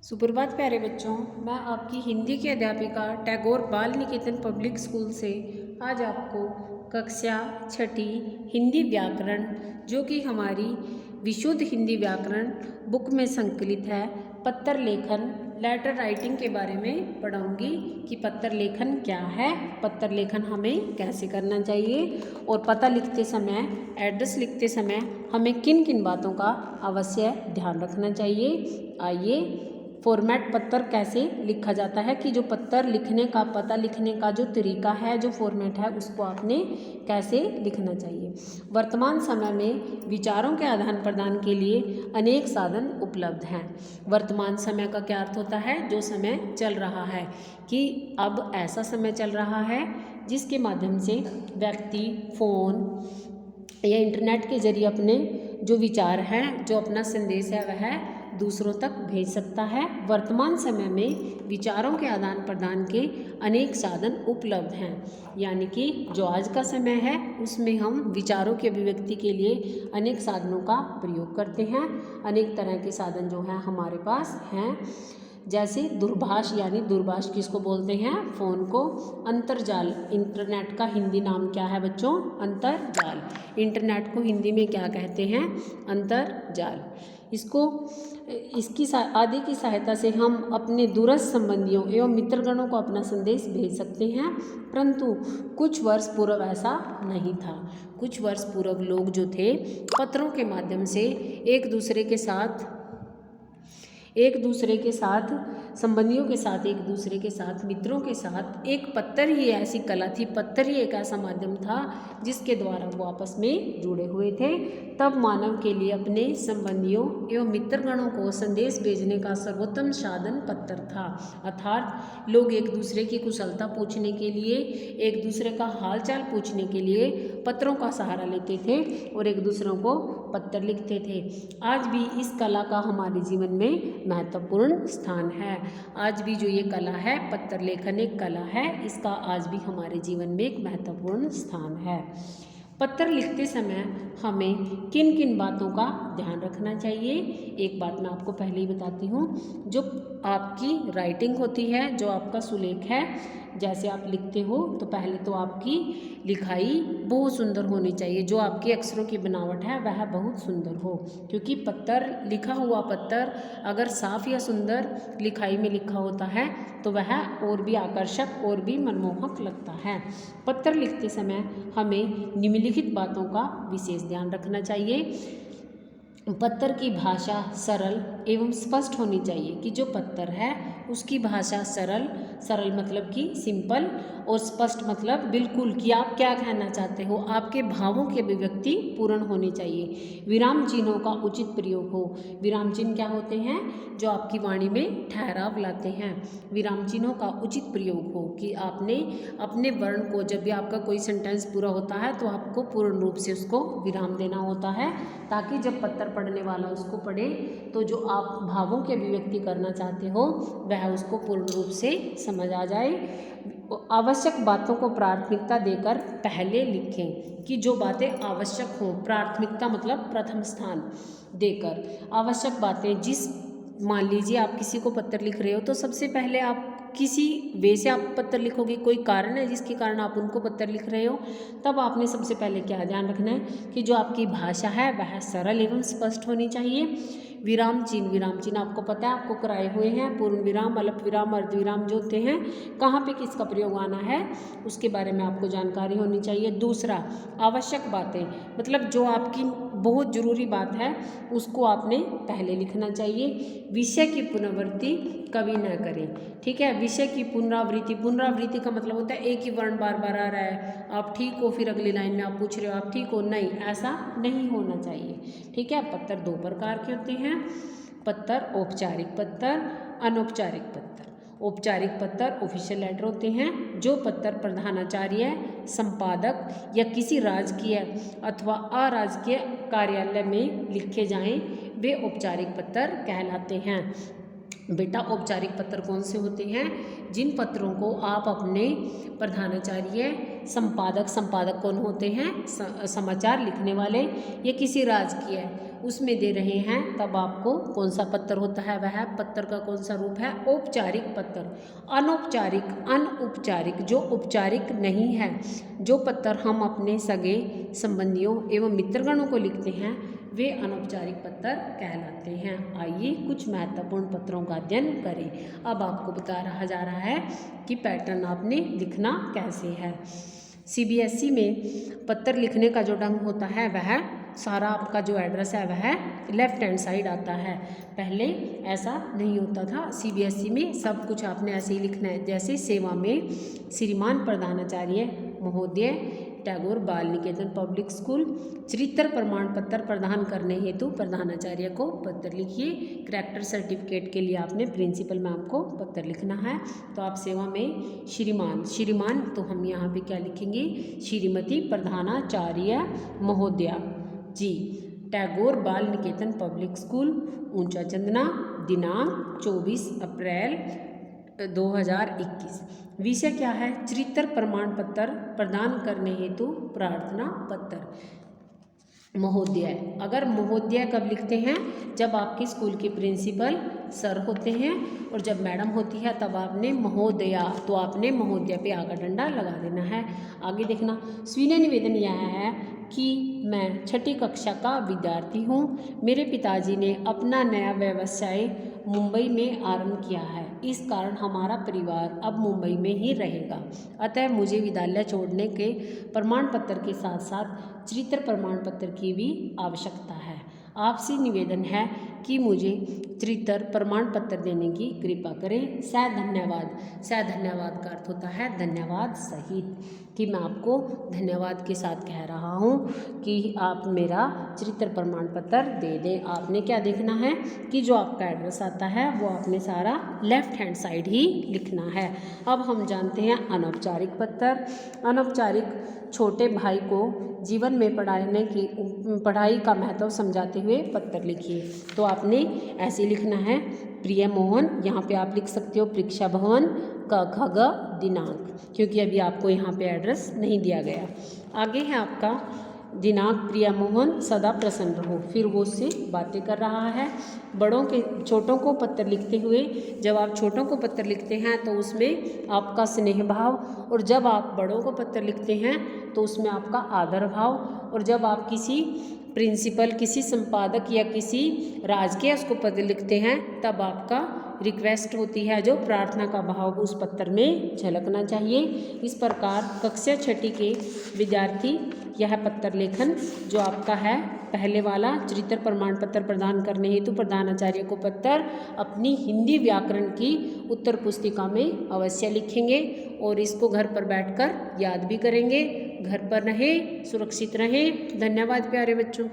सुप्रभात प्यारे बच्चों, मैं आपकी हिंदी की अध्यापिका टैगोर बाल निकेतन पब्लिक स्कूल से आज आपको कक्षा छठी हिंदी व्याकरण, जो कि हमारी विशुद्ध हिंदी व्याकरण बुक में संकलित है, पत्र लेखन लेटर राइटिंग के बारे में पढ़ाऊंगी कि पत्र लेखन क्या है, पत्र लेखन हमें कैसे करना चाहिए और पता लिखते समय, एड्रेस लिखते समय हमें किन किन बातों का अवश्य ध्यान रखना चाहिए। आइए, फॉर्मेट पत्र कैसे लिखा जाता है कि जो पत्र लिखने का, पता लिखने का जो तरीका है, जो फॉर्मेट है, उसको आपने कैसे लिखना चाहिए। वर्तमान समय में विचारों के आदान प्रदान के लिए अनेक साधन उपलब्ध हैं। वर्तमान समय का क्या अर्थ होता है? जो समय चल रहा है, कि अब ऐसा समय चल रहा है जिसके माध्यम से व्यक्ति फ़ोन या इंटरनेट के जरिए अपने जो विचार हैं, जो अपना संदेश है, वह दूसरों तक भेज सकता है। वर्तमान समय में विचारों के आदान प्रदान के अनेक साधन उपलब्ध हैं, यानी कि जो आज का समय है उसमें हम विचारों की अभिव्यक्ति के लिए अनेक साधनों का प्रयोग करते हैं। अनेक तरह के साधन जो हैं हमारे पास हैं, जैसे दूरभाष, यानी दूरभाष किसको बोलते हैं? फ़ोन को। अंतर्जाल, इंटरनेट का हिंदी नाम क्या है बच्चों? अंतर्जाल। इंटरनेट को हिंदी में क्या कहते हैं? अंतर्जाल। इसकी आदि की सहायता से हम अपने दूरस्थ संबंधियों एवं मित्रगणों को अपना संदेश भेज सकते हैं, परंतु कुछ वर्ष पूर्व ऐसा नहीं था। कुछ वर्ष पूर्व लोग जो थे, पत्रों के माध्यम से एक दूसरे के साथ संबंधियों के साथ, एक दूसरे के साथ, मित्रों के साथ, एक पत्र ही ऐसी कला थी, पत्र ही एक ऐसा माध्यम था जिसके द्वारा वो आपस में जुड़े हुए थे। तब मानव के लिए अपने संबंधियों एवं मित्रगणों को संदेश भेजने का सर्वोत्तम साधन पत्र था। अर्थात लोग एक दूसरे की कुशलता पूछने के लिए, एक दूसरे का हालचाल पूछने के लिए पत्रों का सहारा लेते थे और एक दूसरों को पत्र लिखते थे। आज भी इस कला का हमारे जीवन में महत्वपूर्ण स्थान है। आज भी जो ये कला है, पत्र लेखन एक कला है, इसका आज भी हमारे जीवन में एक महत्वपूर्ण स्थान है। पत्र लिखते समय हमें किन किन बातों का ध्यान रखना चाहिए, एक बात मैं आपको पहले ही बताती हूँ। जो आपकी राइटिंग होती है, जो आपका सुलेख है, जैसे आप लिखते हो, तो पहले तो आपकी लिखाई बहुत सुंदर होनी चाहिए। जो आपके अक्षरों की बनावट है वह बहुत सुंदर हो, क्योंकि पत्र, लिखा हुआ पत्र अगर साफ या सुंदर लिखाई में लिखा होता है तो वह और भी आकर्षक और भी मनमोहक लगता है। पत्र लिखते समय हमें निम्नलिखित बातों का विशेष ध्यान रखना चाहिए। पत्र की भाषा सरल एवं स्पष्ट होनी चाहिए, कि जो पत्र है उसकी भाषा सरल मतलब कि सिंपल, और स्पष्ट मतलब बिल्कुल, कि आप क्या कहना चाहते हो, आपके भावों की अभिव्यक्ति पूर्ण होनी चाहिए। विराम चिन्हों का उचित प्रयोग हो। विराम चिन्ह क्या होते हैं? जो आपकी वाणी में ठहराव लाते हैं। विराम चिन्हों का उचित प्रयोग हो, कि आपने अपने वर्ण को, जब भी आपका कोई सेंटेंस पूरा होता है तो आपको पूर्ण रूप से उसको विराम देना होता है, ताकि जब पत्र पढ़ने वाला उसको पढ़े तो जो आप भावों की अभिव्यक्ति करना चाहते हो वह उसको पूर्ण रूप से समझ आ जाए। आवश्यक बातों को प्राथमिकता देकर पहले लिखें, कि जो बातें आवश्यक हों, प्राथमिकता मतलब प्रथम स्थान देकर। आवश्यक बातें, मान लीजिए आप किसी को पत्र लिख रहे हो, तो सबसे पहले आप किसी वे से आप पत्र लिखोगे, कोई कारण है जिसके कारण आप उनको पत्र लिख रहे हो, तब आपने सबसे पहले क्या ध्यान रखना है, कि जो आपकी भाषा है वह सरल एवं स्पष्ट होनी चाहिए। विराम चिन्ह आपको पता है, आपको कराए हुए हैं। पूर्ण विराम, अल्प विराम, अर्धविराम जो होते हैं, कहाँ पे किसका प्रयोग आना है उसके बारे में आपको जानकारी होनी चाहिए। दूसरा, आवश्यक बातें, मतलब जो आपकी बहुत ज़रूरी बात है उसको आपने पहले लिखना चाहिए। विषय की पुनरावृत्ति कभी न करें, ठीक है। विषय की पुनरावृत्ति का मतलब होता है एक ही वर्ण बार बार आ रहा है, आप ठीक हो, फिर अगली लाइन में आप पूछ रहे हो आप ठीक हो, नहीं, ऐसा नहीं होना चाहिए, ठीक है। पत्र दो प्रकार के होते हैं, पत्र औपचारिक पत्र, अनौपचारिक पत्र। औपचारिक पत्र ऑफिशियल लेटर होते हैं। जो पत्र प्रधानाचार्य, संपादक या किसी राजकीय अथवा अराजकीय कार्यालय में लिखे जाएं, वे औपचारिक पत्र कहलाते हैं। बेटा, औपचारिक पत्र कौन से होते हैं? जिन पत्रों को आप अपने प्रधानाचार्य, संपादक कौन होते हैं? समाचार लिखने वाले, या किसी राजकीय उसमें दे रहे हैं, तब आपको कौन सा पत्र होता है, वह पत्र का कौन सा रूप है, औपचारिक पत्र। अनौपचारिक, अनौपचारिक जो औपचारिक नहीं है, जो पत्र हम अपने सगे संबंधियों एवं मित्रगणों को लिखते हैं, वे अनौपचारिक पत्र कहलाते हैं। आइए कुछ महत्वपूर्ण पत्रों का अध्ययन करें। अब आपको बता रहा जा रहा है कि पैटर्न आपने लिखना कैसे है। सीबीएसई में पत्र लिखने का जो ढंग होता है, वह सारा आपका जो एड्रेस है वह लेफ्ट हैंड साइड आता है। पहले ऐसा नहीं होता था। सीबीएसई में सब कुछ आपने ऐसे ही लिखना है, जैसे सेवा में श्रीमान प्रधानाचार्य महोदय टैगोर बाल निकेतन पब्लिक स्कूल चरित्र प्रमाण पत्र प्रदान करने हेतु प्रधानाचार्य को पत्र लिखिए। करैक्टर सर्टिफिकेट के लिए आपने प्रिंसिपल मैम को पत्र लिखना है। तो आप सेवा में श्रीमान, श्रीमान तो हम यहाँ पे क्या लिखेंगे, श्रीमती प्रधानाचार्य महोदया जी टैगोर बाल निकेतन पब्लिक स्कूल ऊंचा चंदना, दिनांक 24 अप्रैल 2021। विषय क्या है, चरित्र प्रमाण पत्र प्रदान करने हेतु प्रार्थना पत्र। महोदय, अगर महोदय कब लिखते हैं, जब आपके स्कूल के प्रिंसिपल सर होते हैं, और जब मैडम होती है तब आपने महोदया, तो आपने महोदय पे आगा डंडा लगा देना है। आगे देखना, स्वीय निवेदन यह है कि मैं छठी कक्षा का विद्यार्थी हूँ। मेरे पिताजी ने अपना नया व्यवसाय मुंबई में आरंभ किया है, इस कारण हमारा परिवार अब मुंबई में ही रहेगा। अतः मुझे विद्यालय छोड़ने के प्रमाण पत्र के साथ साथ चरित्र प्रमाण पत्र की भी आवश्यकता है। आपसे निवेदन है कि मुझे चरित्र प्रमाण पत्र देने की कृपा करें। सह धन्यवाद, सह धन्यवाद का अर्थ होता है धन्यवाद सहित, कि मैं आपको धन्यवाद के साथ कह रहा हूँ कि आप मेरा चरित्र प्रमाण पत्र दे दें। आपने क्या देखना है कि जो आपका एड्रेस आता है वो आपने सारा लेफ्ट हैंड साइड ही लिखना है। अब हम जानते हैं अनौपचारिक पत्र। अनौपचारिक, छोटे भाई को जीवन में पढ़ाई का महत्व समझाते हुए पत्र लिखिए। तो आपने ऐसे लिखना है, प्रिय मोहन, यहाँ पे आप लिख सकते हो परीक्षा भवन क ख ग दिनांक, क्योंकि अभी आपको यहाँ पे एड्रेस नहीं दिया गया। आगे है आपका दिनांक, प्रिय मोहन सदा प्रसन्न रहो। फिर वो उससे बातें कर रहा है। छोटों को पत्र लिखते हुए, जब आप छोटों को पत्र लिखते हैं तो उसमें आपका स्नेह भाव, और जब आप बड़ों को पत्र लिखते हैं तो उसमें आपका आदर भाव, और जब आप किसी प्रिंसिपल, किसी संपादक या किसी राजकीय उसको पत्र लिखते हैं तब आपका रिक्वेस्ट होती है, जो प्रार्थना का भाव उस पत्र में झलकना चाहिए। इस प्रकार कक्षा छठी के विद्यार्थी यह पत्र लेखन जो आपका है, पहले वाला चरित्र प्रमाण पत्र प्रदान करने हेतु प्रधानाचार्य को पत्र अपनी हिंदी व्याकरण की उत्तर पुस्तिका में अवश्य लिखेंगे, और इसको घर पर बैठकर याद भी करेंगे। घर पर रहें, सुरक्षित रहें। धन्यवाद प्यारे बच्चों।